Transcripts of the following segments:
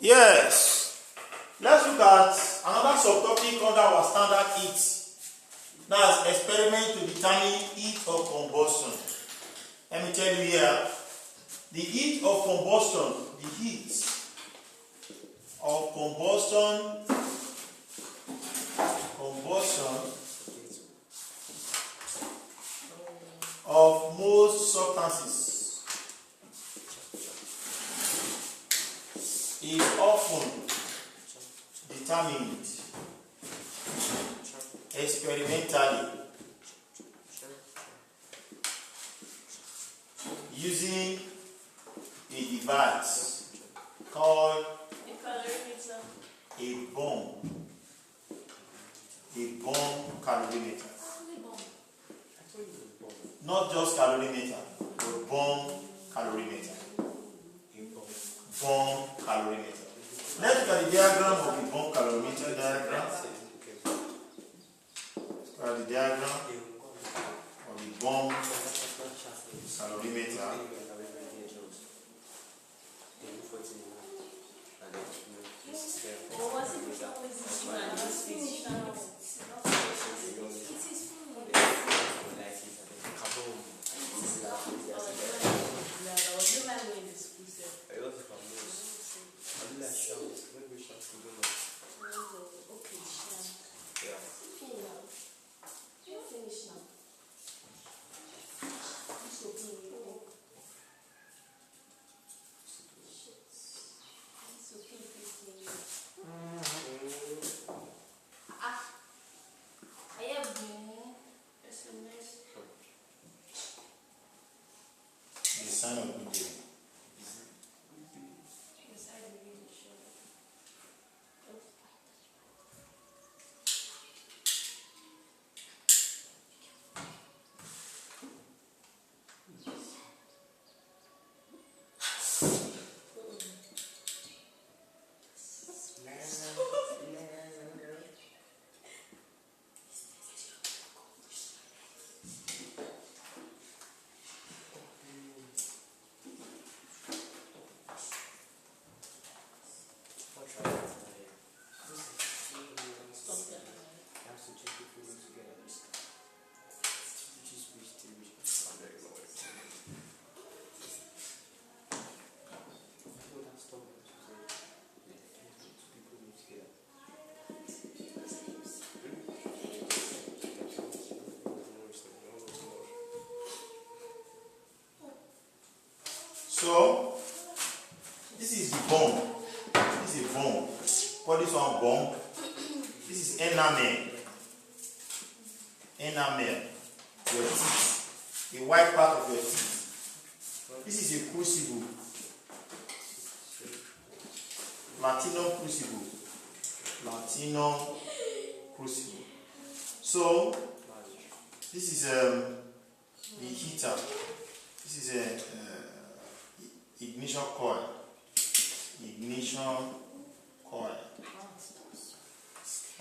Yes. Let's look at another subtopic under our standard heat. That's experiment to determine heat of combustion. Let me tell you here, the heat of combustion, of most substances is often determined experimentally using a device called a bomb calorimeter. Not just calorimeter, but bomb calorimeter. Bomb calorimeter. Let's look at the diagram of the bomb calorimeter diagram. The diagram of the bomb calorimeter. Sign of good day. So, this is the bomb. This is a bomb. Call this one bomb. This is enamel. Enamel. Your teeth. The white part of your teeth. This is a crucible. Platinum crucible. Platinum crucible. So, this is the heater. This is a ignition coil.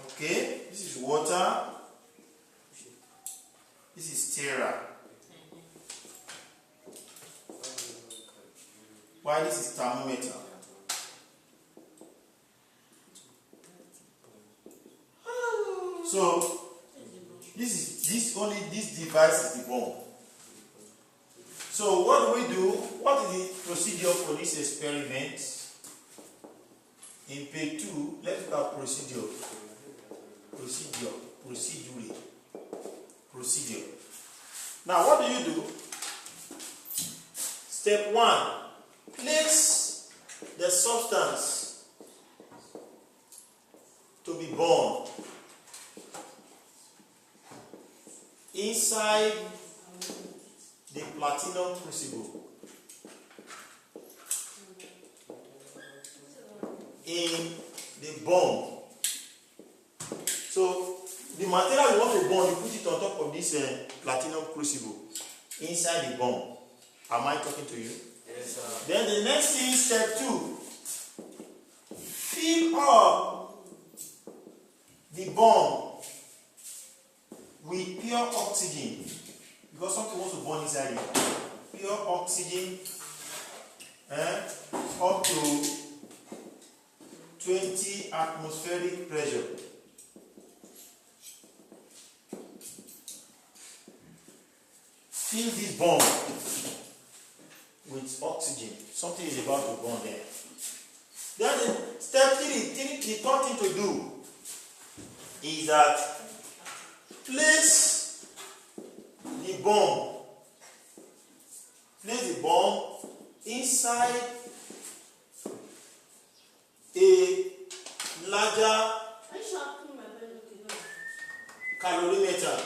Okay, this is water. This is stirrer. Why this is thermometer? So this device is the bomb. So what do we do? What is the procedure for this experiment? In page 2, let's look at procedure. Now what do you do? Step 1. Place the substance to be burned inside the platinum crucible in the bomb. So the material you want to burn, you put it on top of this platinum crucible inside the bomb. Am I talking to you? Yes, sir. Then the next thing, step 2. Fill up the bomb with pure oxygen. Because something wants to burn inside it. Pure oxygen up to 20 atmospheric pressure. Fill this bomb with oxygen. Something is about to burn there. Then step 3, the third thing to do is that place the bomb inside a larger calorimeter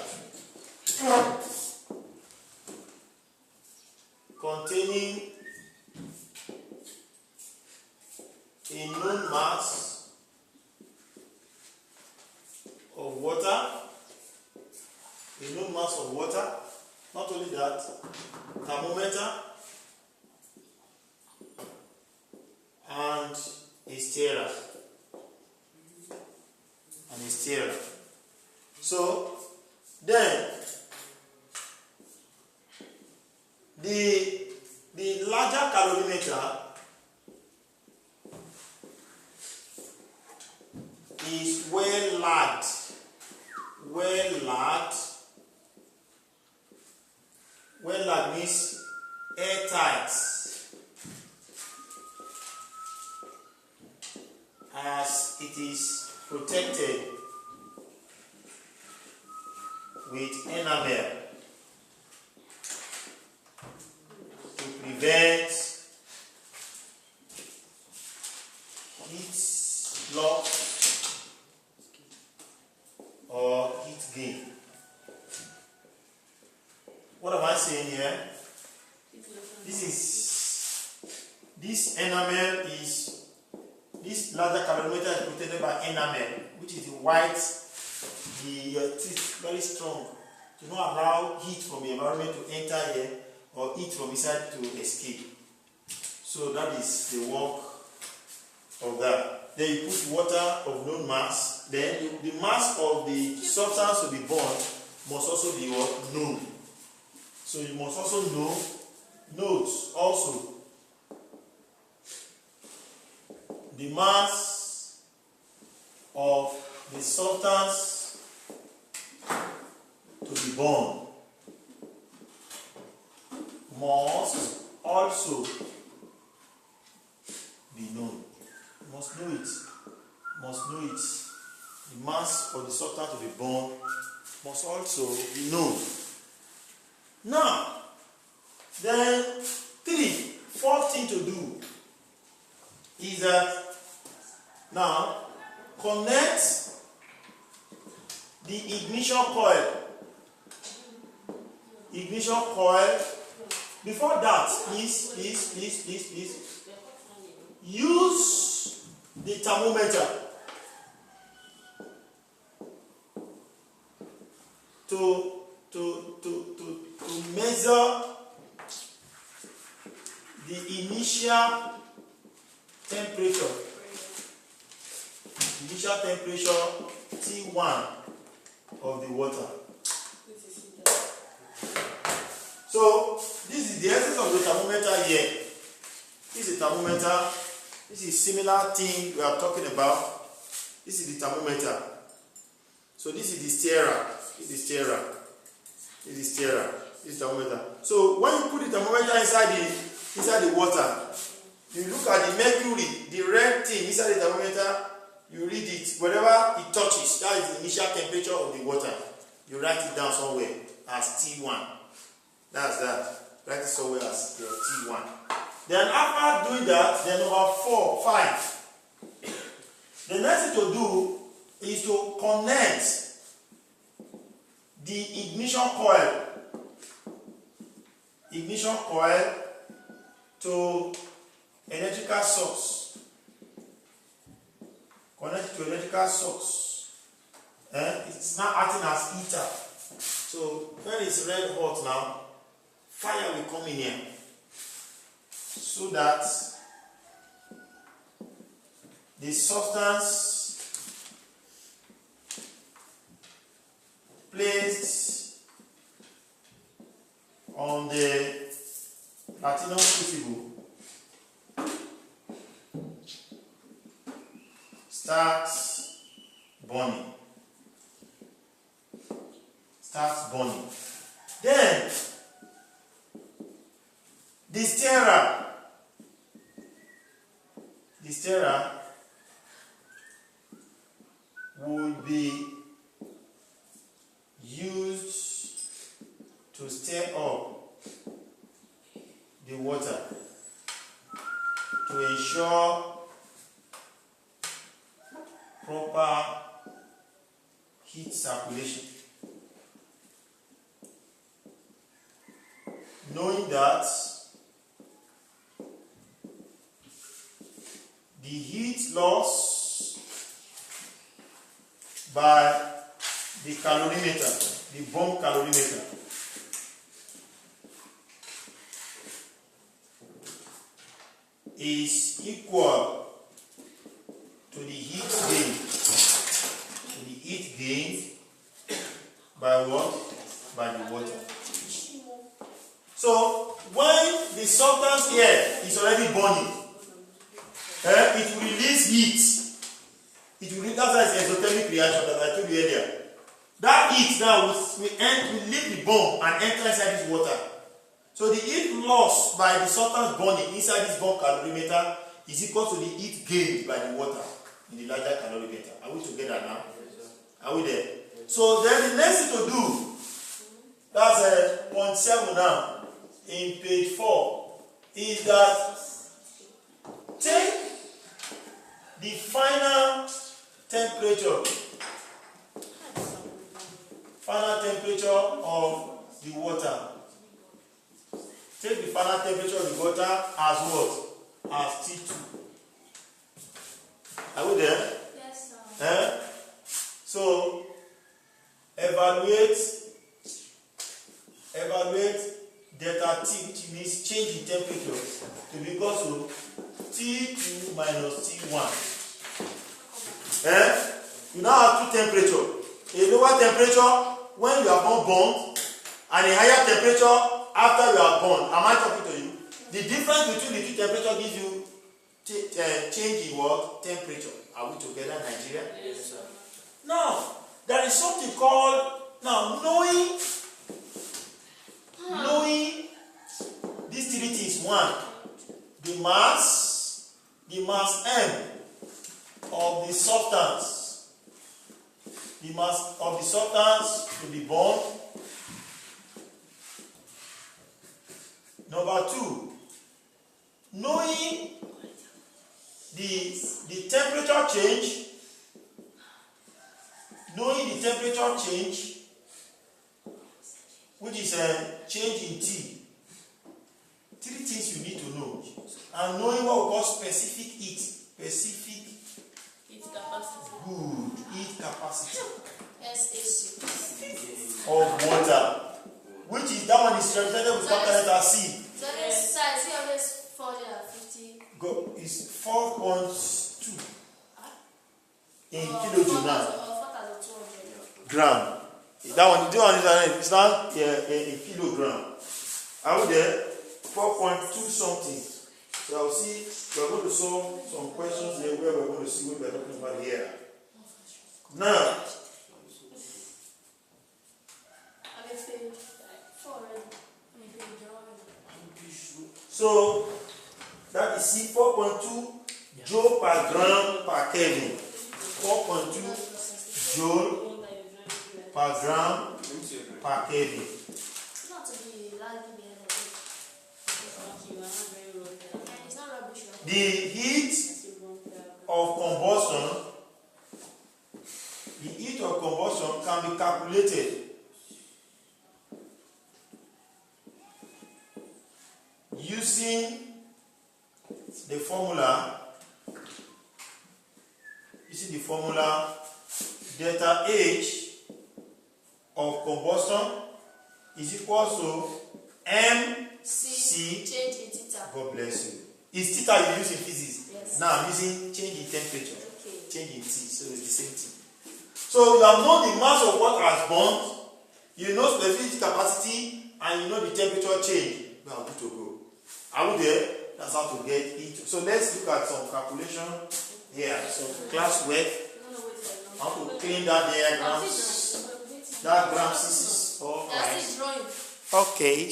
containing a known mass of water, not only that, thermometer and a stirrer. So then the larger calorimeter is well lagged. Well lagged means airtight, as it is protected with enamel to prevent heat loss or heat gain. What am I saying here? This enamel is, this larger calorimeter is protected by enamel, which is the white, the teeth, very strong, to not allow heat from the environment to enter here or heat from inside to escape. So that is the work of that. Then you put water of known mass. Then the mass of the substance to be burned must also be known. So you must also note also the mass of the substance to be burned must also be known. You must know it. The mass of the substance to be burned must also be known. Now, then fourth thing to do is that now connect the ignition coil. Before that, please use the thermometer to measure the initial temperature T1 of the water. So this is the essence of the thermometer here. This is the thermometer. This is similar thing we are talking about. This is the thermometer. So this is the stirrer. This is the thermometer. So when you put the thermometer inside the water, you look at the mercury, the red thing inside the thermometer, you read it. Wherever it touches, that is the initial temperature of the water. You write it down somewhere as T1. That's that. Write it somewhere as your T1. Then after doing that, then number 5. The next thing to do is to connect the ignition coil to electrical source. Connect to electrical source. It's now acting as heater. So when it's red hot now, fire will come in here, so that the substance placed on the platinum crucible starts burning. Then the stirrer would be used to stir up the water to ensure proper heat circulation. Knowing that the heat loss by the calorimeter, the bomb calorimeter, is equal to the heat gain by what? By the water. So when the substance here is already burning, it will release heat. That's why it's exothermic reaction that I told you earlier. That heat now will leave the bomb and enter inside this water. So the heat lost by the substance burning inside this bomb calorimeter is equal to the heat gained by the water in the larger calorimeter. Are we together now? Are we there? So then the next thing to do, that's point 7 now, in page 4, is that take the final temperature of the water. Take the final temperature of the water as what? As T2. Are we there? Yes, sir. So evaluate delta T, which means change in temperature, to be equal to T2 minus T1. You now have two temperatures. A lower temperature when you are born, and a higher temperature after you are born. Am I talking to you? The difference between the two temperatures gives you change in what? Temperature. Are we together, Nigeria? Yes, sir. Now, there is something called, knowing these three things. One, the mass M of the substance. The mass of the substance to be born. Number 2, knowing the temperature change. Knowing the temperature change, which is a change in T. 3 things you need to know. And knowing what we call specific heat. Specific heat capacity. Good. Heat capacity. SAC. Of water. Which is, that one is represented with capital letter C. So this size here is 450. Go is 4.2 in kilojoule now. Gram. That one is not a kilogram. Are we there? 4.2 something. So I'll see, we're going to solve some questions there where we're going to see what we're talking about here. Now, so that is C, 4.2 joule per gram per Kelvin. 4.2 joule per gram per Kelvin. The heat of combustion can be calculated using the formula. Delta H of combustion is equal to MC. Change in theta. God bless you. Is theta you use in physics? Yes. Now I'm using change in temperature. Okay. Change in T, so it's the same thing. So you have known the mass of water as burned, you know specific capacity, and you know the temperature change. We are good to go. Are we there? That's how to get it. So let's look at some calculation here. So class work, how to clean that diagrams. Diagram 6 is all right. Okay.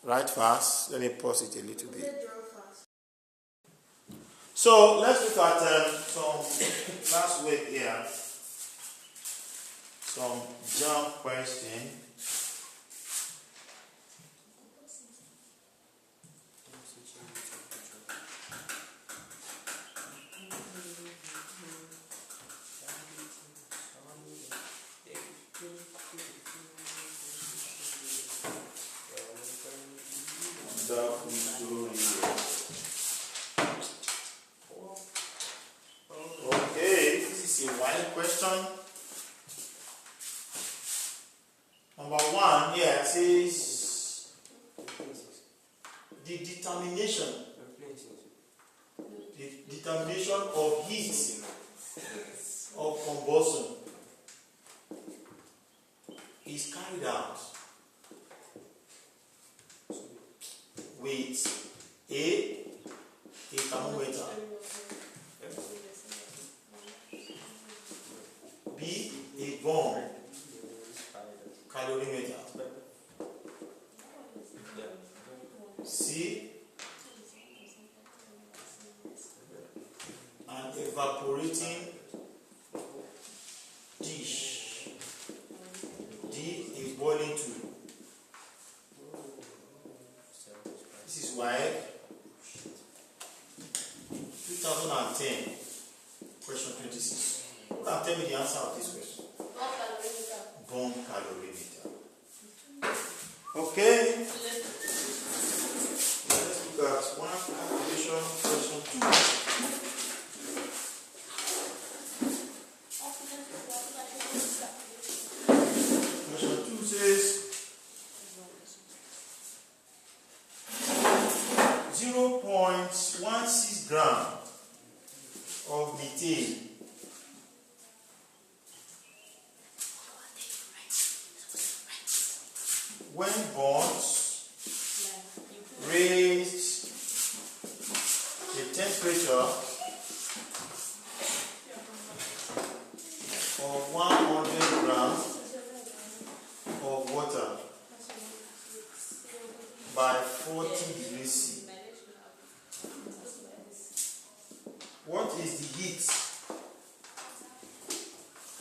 Write fast. Let me pause it a little bit. So let's look at some class work here. Some jump question. Okay, this is a wide question. Number 1 here says the determination of heat of combustion is carried out with a thermometer, B, a bomb calorimeter, C, an evaporating dish, D, a boiling tube. This is why 2010 question 26. Who can tell me the answer of this question? Bomb calorimeter. Okay. Let's look at one calculation, question 2. Question 2 says 0.16 gram of methane when burnt raised the temperature of 100 grams of water by 40 degrees C. What is the heat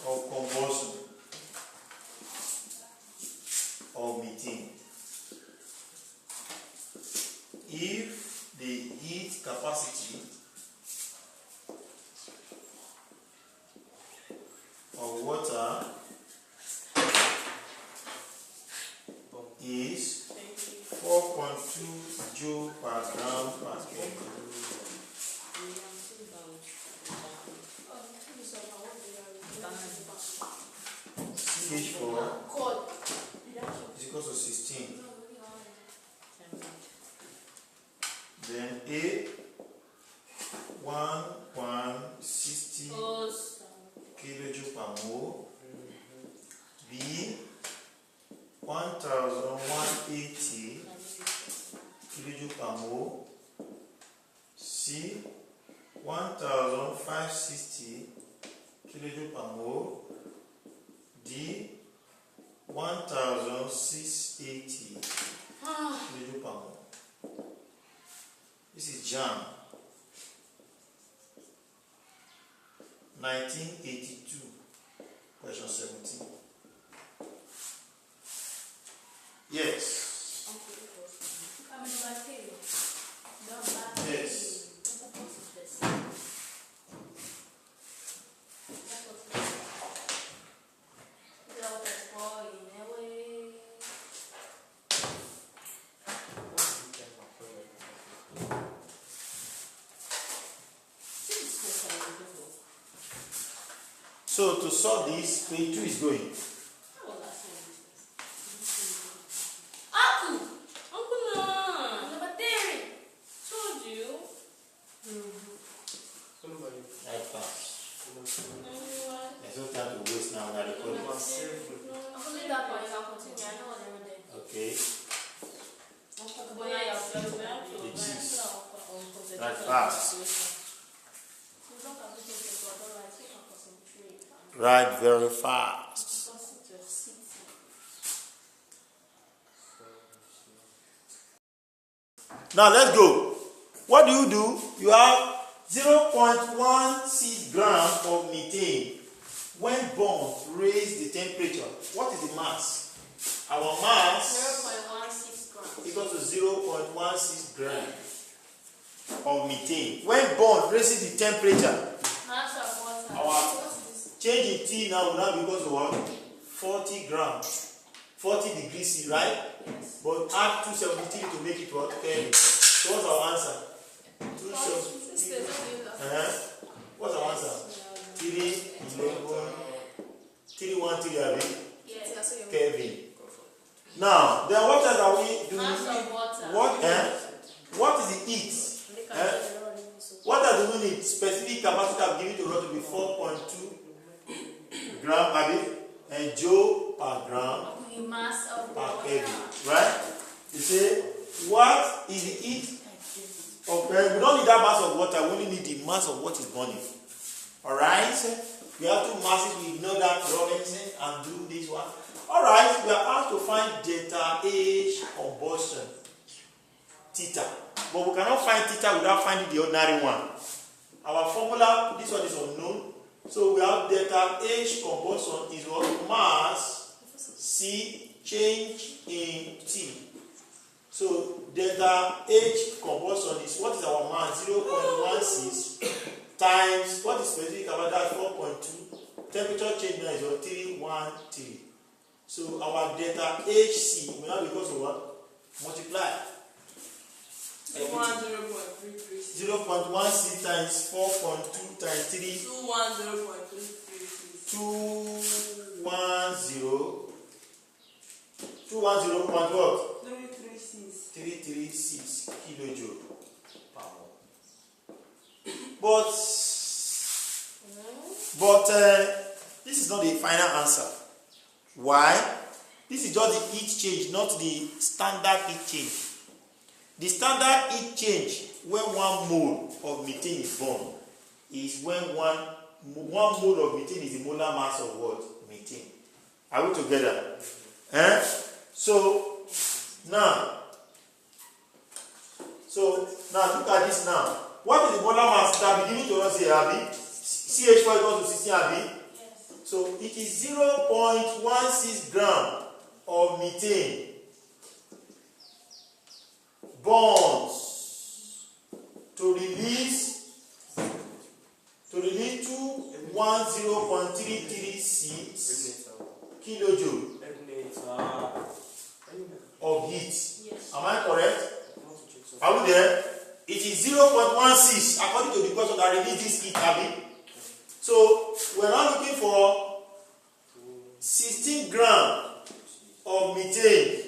of combustion of methane? If the heat capacity of water is 4.2 joule per gram per kg, CH4 is equal to 16. Then A 1.60 kilojoule per mole, B 1180 kilojoule per mole, C 1560 kilojoule per mole, D 1680 kilojoule per mole. This is JAM 1982, question 17. Yes. Yes. So to solve this, page 2 is going. Okay. But yeah, Right fast. Right very fast. Now let's go. What do? You have 0.16 grams of methane. When burned, raise the temperature. What is the mass? Our mass 0.16 grams equals to 0.16 grams of methane. When burned, raises the temperature. mass of water. Our change in T now will now be equal to what? 40 grams. 40 degrees C, right? Yes. But add 273 to make it what? Kelvin. So what's our answer? 273. What's our answer? 311. 313 Yes. Kelvin. Now, then what else are we doing? Mass of water. What is the heat? What does the unit specific capacity I've given to run to be 4.2 gram and joule per gram The mass of per water. Kelvin, right? You say, what is the heat of? We don't need that mass of water. We only need the mass of what is burning. All right. We have two masses. We ignore that Robinson and do this one. All right. We are asked to find delta H combustion theta, but we cannot find theta without finding the ordinary one. Our formula, this one is unknown. So we have delta H combustion is what? Mass C change in T. So delta H combustion is what is our mass? 0.16 times what is specific about that 4.2. Temperature change now is what? 313. So our delta HC will now because of what? Multiply. 0.16 times 4.2 times 3. 210 point what? 336 kilojoule per mole. But this is not the final answer. Why? This is just the heat change, not the standard heat change. The standard heat change when 1 mole of methane is burned is when one mole of methane is the molar mass of what? Methane. Are we together? So now look at this now. What is the molar mass that beginning to us here, Abi? CH4 equals to 16, Abi? Yes. So it is 0.16 gram of methane bonds to release 210.336 kilojoule of heat. Yes. Am I correct? Are we there? It is 0.16 according to the question that releases this heat, Abi. So we're now looking for 16 grams of methane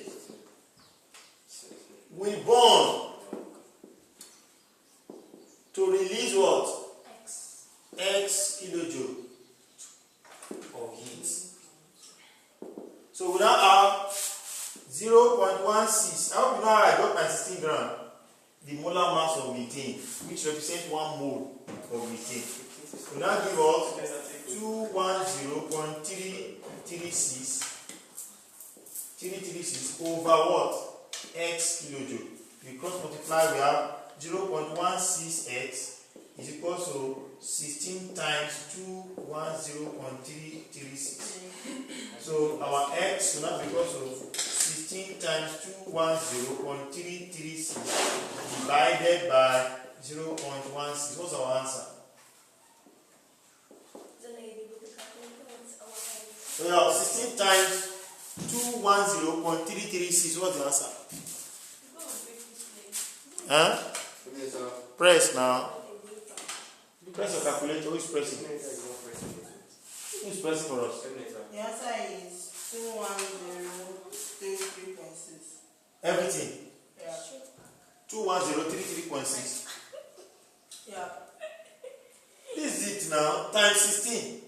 will burn to release what? X kilojoule of heat. So we now have 0.16. I hope you know how I got my 16 grams. The molar mass of methane, which represents 1 mole of methane. We now give us 210.336 over what? X kilojoule. We cross multiply, we have 0.16x is equal to 16 times 210.336. So our x will now be equal to 16 times 210.336 divided by 0.16. What's our answer? So we have 16 times 210.336. What's the answer? Huh? Press now. Press your calculator. Who is pressing? Who is pressing for us? The answer is 21033.6. Everything. Yeah. 21033.6. Yeah. This is it now. Times 16.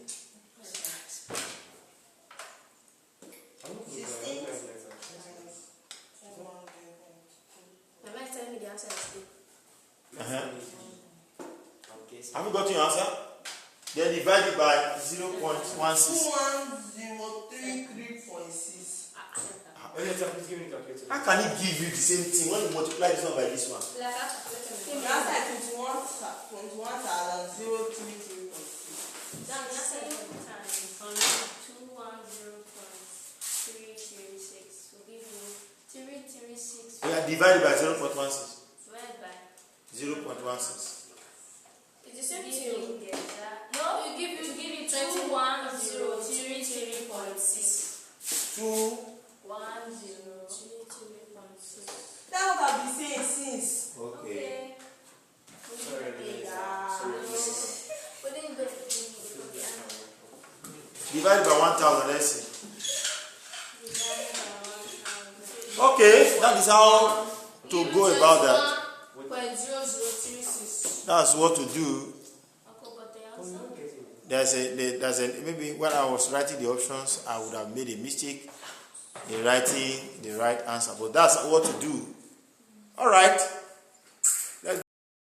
16. Have you gotten your answer? Then divide it by 0.16. 21033.6. How can it give you the same thing when you multiply this one by this one? The answer is 21,033.6. That's 210.336 will give you 336. We are divided by 0.16. Divided by 0.16. It's the same give thing. you no, you give you 21,033.6. 21,033.6. That's what I've been saying since. Okay. Divided by 1,000, let's see. Okay, that is how to go about that. 0.0036. That's what to do. There's a maybe when I was writing the options, I would have made a mistake in writing the right answer, but that's what to do. All right.